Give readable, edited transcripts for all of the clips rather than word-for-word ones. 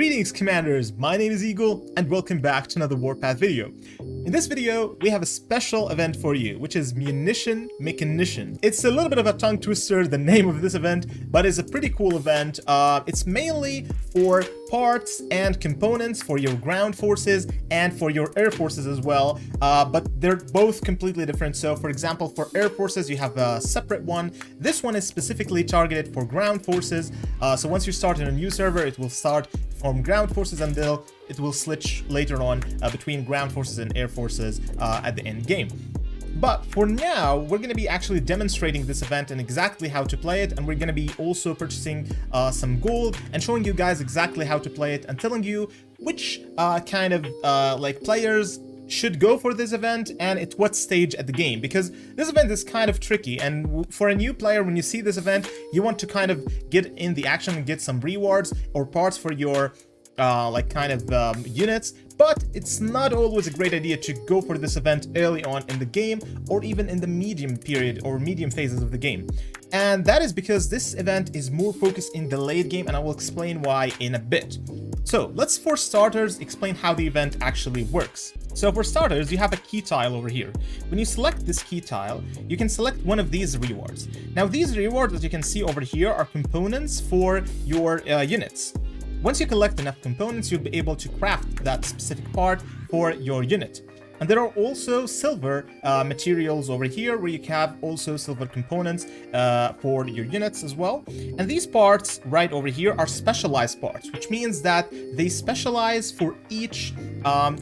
Greetings Commanders, my name is Eagle and welcome back to another Warpath video. In this video, we have a special event for you, which is Munition Mechanician. It's a little bit of a tongue twister, the name of this event, but it's a pretty cool event. It's mainly for parts and components for your ground forces and for your air forces as well, but they're both completely different. So for example, for air forces, you have a separate one. This one is specifically targeted for ground forces. So once you start in a new server, it will start from ground forces until it will switch later on between ground forces and air forces at the end game. But for now, we're going to be actually demonstrating this event and exactly how to play it, and we're going to be also purchasing some gold and showing you guys exactly how to play it and telling you which kind of players should go for this event and at what stage at the game, because this event is kind of tricky, and for a new player, when you see this event, you want to kind of get in the action and get some rewards or parts for your units, but it's not always a great idea to go for this event early on in the game or even in the medium period or medium phases of the game. And that is because this event is more focused in the late game, and I will explain why in a bit. So let's, for starters, explain how the event actually works. So for starters, you have a key tile over here. When you select this key tile, you can select one of these rewards. Now these rewards, as you can see over here, are components for your units. Once you collect enough components, you'll be able to craft that specific part for your unit. And there are also silver materials over here where you have also silver components for your units as well. And these parts right over here are specialized parts, which means that they specialize for each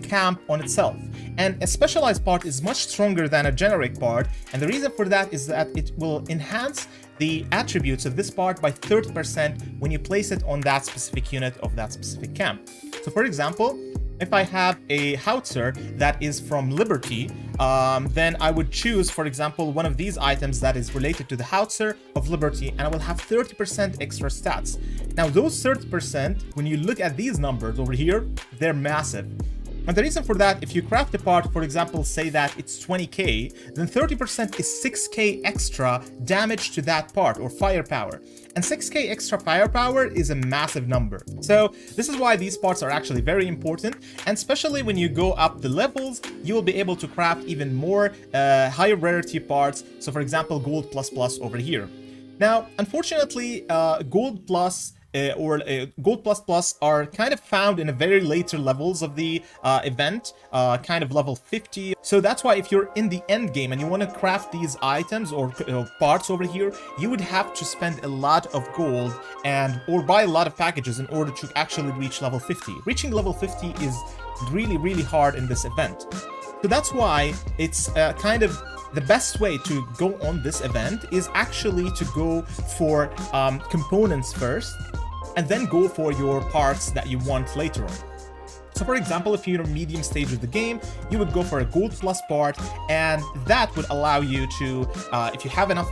camp on itself. And a specialized part is much stronger than a generic part. And the reason for that is that it will enhance the attributes of this part by 30% when you place it on that specific unit of that specific camp. So for example, if I have a howitzer that is from Liberty, then I would choose, for example, one of these items that is related to the howitzer of Liberty, and I will have 30% extra stats. Now those 30%, when you look at these numbers over here, they're massive. And the reason for that, if you craft a part, for example, say that it's 20k, then 30% is 6k extra damage to that part, or firepower. And 6k extra firepower is a massive number. So this is why these parts are actually very important, and especially when you go up the levels, you will be able to craft even more higher rarity parts. So for example, gold plus plus over here. Now, unfortunately, gold plus gold plus plus are kind of found in the very later levels of the event, kind of level 50. So that's why if you're in the end game and you want to craft these items or parts over here, you would have to spend a lot of gold or buy a lot of packages in order to actually reach level 50. Reaching level 50 is really hard in this event. So that's why it's kind of the best way to go on this event is actually to go for components first, and then go for your parts that you want later on. So for example, if you're in a medium stage of the game, you would go for a gold plus part, and that would allow you to, if you have enough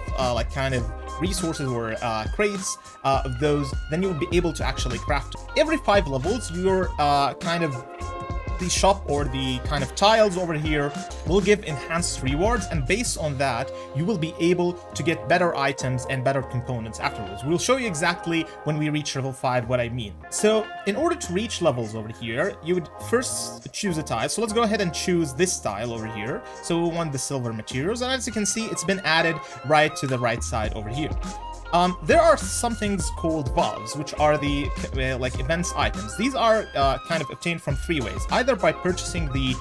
resources or crates of those, then you will be able to actually craft. Every 5 levels, your the shop or the kind of tiles over here will give enhanced rewards, and based on that you will be able to get better items and better components afterwards. We'll show you exactly when we reach level 5 what I mean. So in order to reach levels over here, you would first choose a tile. So let's go ahead and choose this tile over here. So we want the silver materials, and as you can see, it's been added right to the right side over here. There are some things called valves, which are the events items. These are kind of obtained from 3 ways: either by purchasing the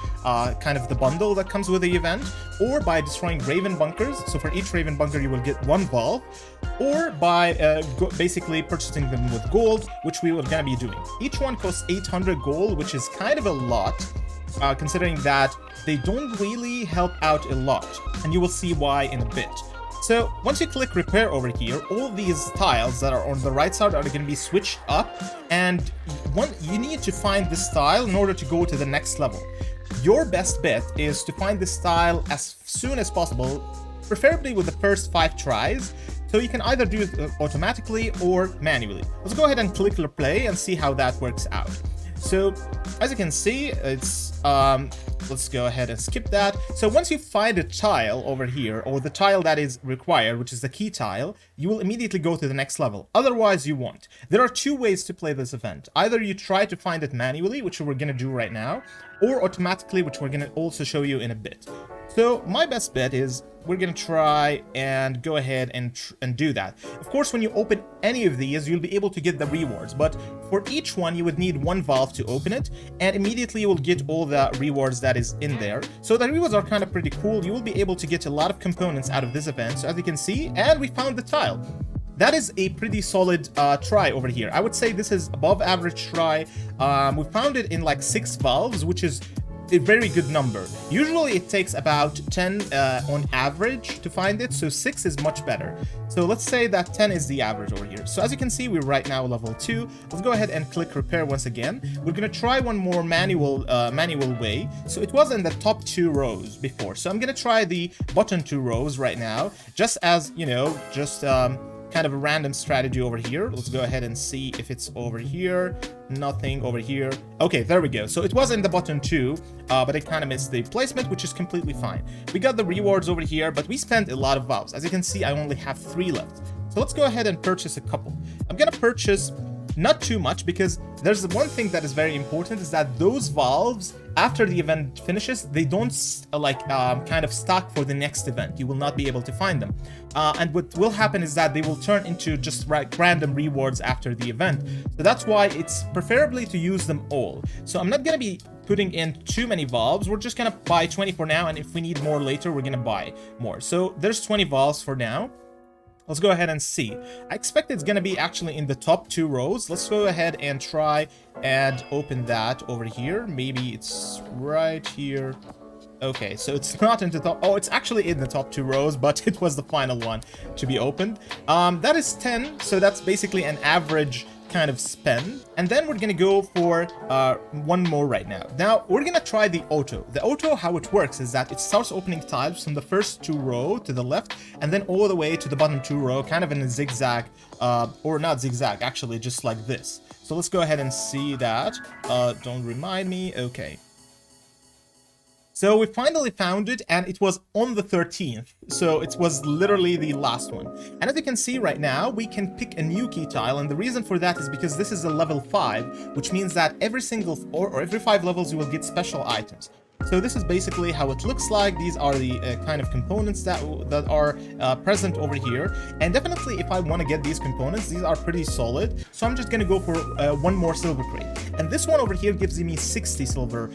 the bundle that comes with the event, or by destroying raven bunkers. So for each raven bunker you will get 1 valve, or by basically purchasing them with gold, which we were gonna be doing. Each one costs 800 gold, which is kind of a lot, considering that they don't really help out a lot, and you will see why in a bit. So once you click repair over here, all these tiles that are on the right side are going to be switched up, and you need to find this tile in order to go to the next level. Your best bet is to find this tile as soon as possible, preferably with the first 5 tries, so you can either do it automatically or manually. Let's go ahead and click play and see how that works out. So as you can see, it's let's go ahead and skip that. So once you find a tile over here, or the tile that is required, which is the key tile, you will immediately go to the next level. Otherwise, you won't. There are two ways to play this event. Either you try to find it manually, which we're going to do right now, or automatically, which we're going to also show you in a bit. So my best bet is we're going to try and go ahead and do that. Of course, when you open any of these, you'll be able to get the rewards, but for each one, you would need one valve to open it, and immediately you will get all the rewards that is in there. So the rewards are kind of pretty cool. You will be able to get a lot of components out of this event, so as you can see, and we found the tile. That is a pretty solid try over here. I would say this is above average try. We found it in like 6 valves, which is a very good number. Usually it takes about 10 on average to find it, so 6 is much better. So let's say that 10 is the average over here. So as you can see, we're right now level 2. Let's go ahead and click repair once again. We're gonna try one more manual way. So it was in the top 2 rows before. So I'm gonna try the bottom 2 rows right now, just as, you know, just kind of a random strategy over here. Let's go ahead and see if it's over here. Nothing over here. Okay, there we go. So it was in the bottom 2, but it kind of missed the placement, which is completely fine. We got the rewards over here, but we spent a lot of valves. As you can see, I only have 3 left. So let's go ahead and purchase a couple. I'm gonna purchase not too much, because there's one thing that is very important, is that those valves, after the event finishes, they don't kind of stock for the next event. You will not be able to find them. And what will happen is that they will turn into just random rewards after the event. So that's why it's preferably to use them all. So I'm not going to be putting in too many valves. We're just going to buy 20 for now, and if we need more later, we're going to buy more. So there's 20 valves for now. Let's go ahead and see. I expect it's going to be actually in the top 2 rows. Let's go ahead and try and open that over here. Maybe it's right here. Okay, so it's not in the top. Oh, it's actually in the top 2 rows, but it was the final one to be opened. That is 10, so that's basically an average kind of spend. And then we're gonna go for one more right now. Now we're gonna try the auto. The auto, how it works is that it starts opening tiles from the first 2 row to the left, and then all the way to the bottom 2 row, kind of in a zigzag, or not zigzag, actually just like this. So let's go ahead and see that. Don't remind me. Okay. So we finally found it, and it was on the 13th. So it was literally the last one. And as you can see right now, we can pick a new key tile. And the reason for that is because this is a level 5, which means that every single, or every 5 levels, you will get special items. So this is basically how it looks like. These are the kind of components that are present over here. And definitely, if I want to get these components, these are pretty solid. So I'm just going to go for one more silver crate. And this one over here gives me 60 silver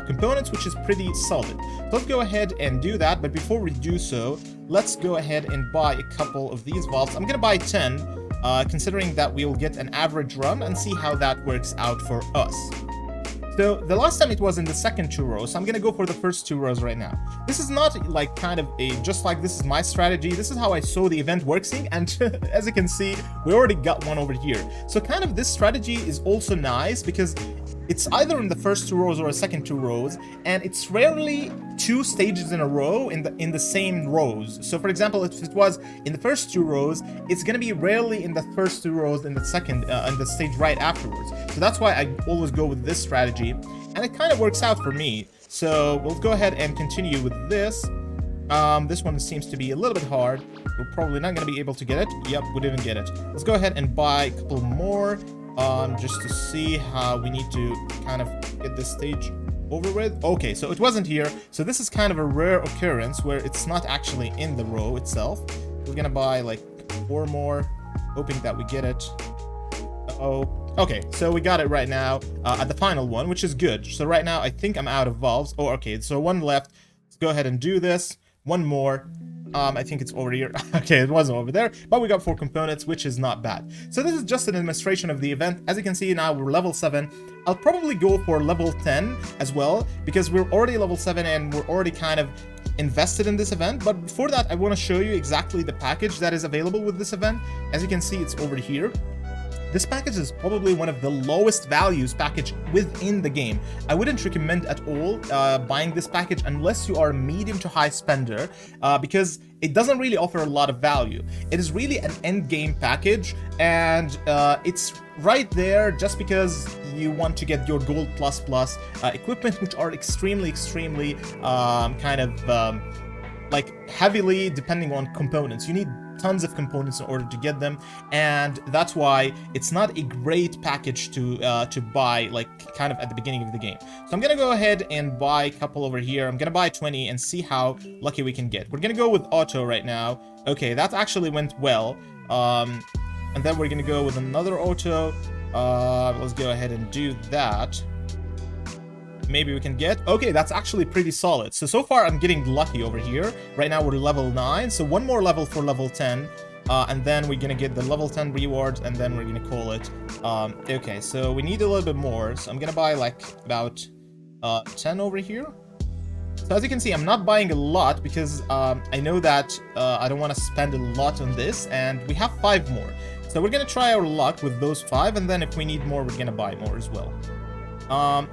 components, which is pretty solid. So let's go ahead and do that. But before we do so, let's go ahead and buy a couple of these valves. I'm going to buy 10, considering that we'll get an average run, and see how that works out for us. So the last time it was in the second 2 rows, so I'm gonna go for the first 2 rows right now. This is not like kind of a, just like this is my strategy, this is how I saw the event working, and as you can see, we already got one over here. So kind of this strategy is also nice, because it's either in the first 2 rows or a second 2 rows, and it's rarely 2 stages in a row in the same rows. So for example, if it was in the first 2 rows, it's gonna be rarely in the first 2 rows in the second in the stage right afterwards. So that's why I always go with this strategy, and it kind of works out for me. So we'll go ahead and continue with this. This one seems to be a little bit hard. We're probably not gonna be able to get it. Yep, we didn't get it. Let's go ahead and buy a couple more. Just to see how we need to kind of get this stage over with. Okay, so it wasn't here. So this is kind of a rare occurrence where it's not actually in the row itself. We're gonna buy like 4 more, hoping that we get it. Okay, so we got it right now at the final one, which is good. So right now, I think I'm out of valves. Oh, okay, so 1 left. Let's go ahead and do this. 1 more. I think it's over here. Okay, it wasn't over there, but we got 4 components, which is not bad. So this is just an demonstration of the event. As you can see now, we're level 7. I'll probably go for level 10 as well, because we're already level 7 and we're already kind of invested in this event. But before that, I want to show you exactly the package that is available with this event. As you can see, it's over here. This package is probably one of the lowest values package within the game. I wouldn't recommend at all buying this package unless you are a medium to high spender, because it doesn't really offer a lot of value. It is really an end game package, and it's right there just because you want to get your gold plus equipment, which are extremely like heavily depending on components. You need tons of components in order to get them, and that's why it's not a great package to buy like kind of at the beginning of the game. So I'm gonna go ahead and buy a couple over here. I'm gonna buy 20 and see how lucky we can get. We're gonna go with auto right now. Okay, that actually went well. And then we're gonna go with another auto. Let's go ahead and do that. Maybe we can get... Okay, that's actually pretty solid. So far I'm getting lucky over here. Right now we're level 9, so one more level for level 10. And then we're gonna get the level 10 rewards, and then we're gonna call it. Okay, so we need a little bit more. So I'm gonna buy like about 10 over here. So as you can see, I'm not buying a lot because I know that I don't want to spend a lot on this, and we have 5 more. So we're gonna try our luck with those 5, and then if we need more, we're gonna buy more as well.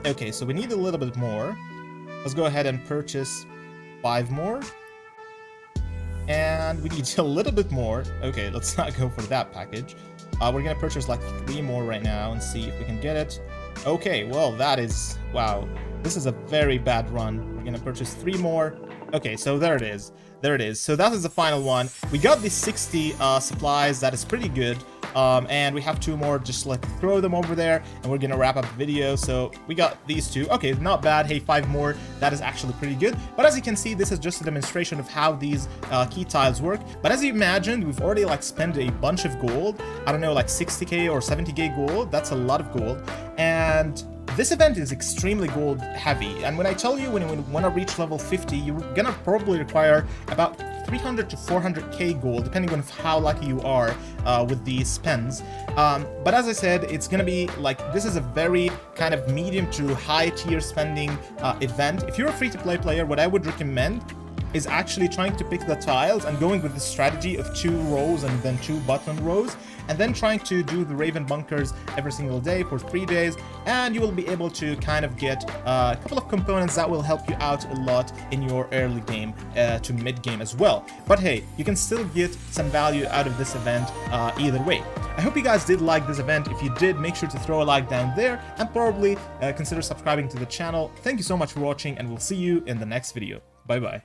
Okay, so we need a little bit more. Let's go ahead and purchase 5 more. And we need a little bit more. Okay, let's not go for that package. We're gonna purchase like 3 more right now and see if we can get it. Okay, well, that is... Wow. This is a very bad run. We're gonna purchase 3 more. Okay, so there it is. There it is. So that is the final one. We got the 60 supplies. That is pretty good. And we have 2 more. Just like throw them over there, and we're gonna wrap up the video. So we got these 2. Okay, not bad. Hey, 5 more. That is actually pretty good. But as you can see, this is just a demonstration of how these key tiles work. But as you imagined, we've already like spent a bunch of gold. I don't know, like 60k or 70k gold. That's a lot of gold. And this event is extremely gold heavy, and when I tell you when you want to reach level 50, you're gonna probably require about 300 to 400k gold, depending on how lucky you are with these spends. But as I said, it's gonna be like, this is a very kind of medium to high tier spending event. If you're a free-to-play player, what I would recommend is actually trying to pick the tiles and going with the strategy of 2 rows and then 2 bottom rows, and then trying to do the Raven bunkers every single day for 3 days, and you will be able to kind of get a couple of components that will help you out a lot in your early game to mid game as well. But hey, you can still get some value out of this event either way. I hope you guys did like this event. If you did, make sure to throw a like down there, and probably consider subscribing to the channel. Thank you so much for watching, and we'll see you in the next video. Bye bye.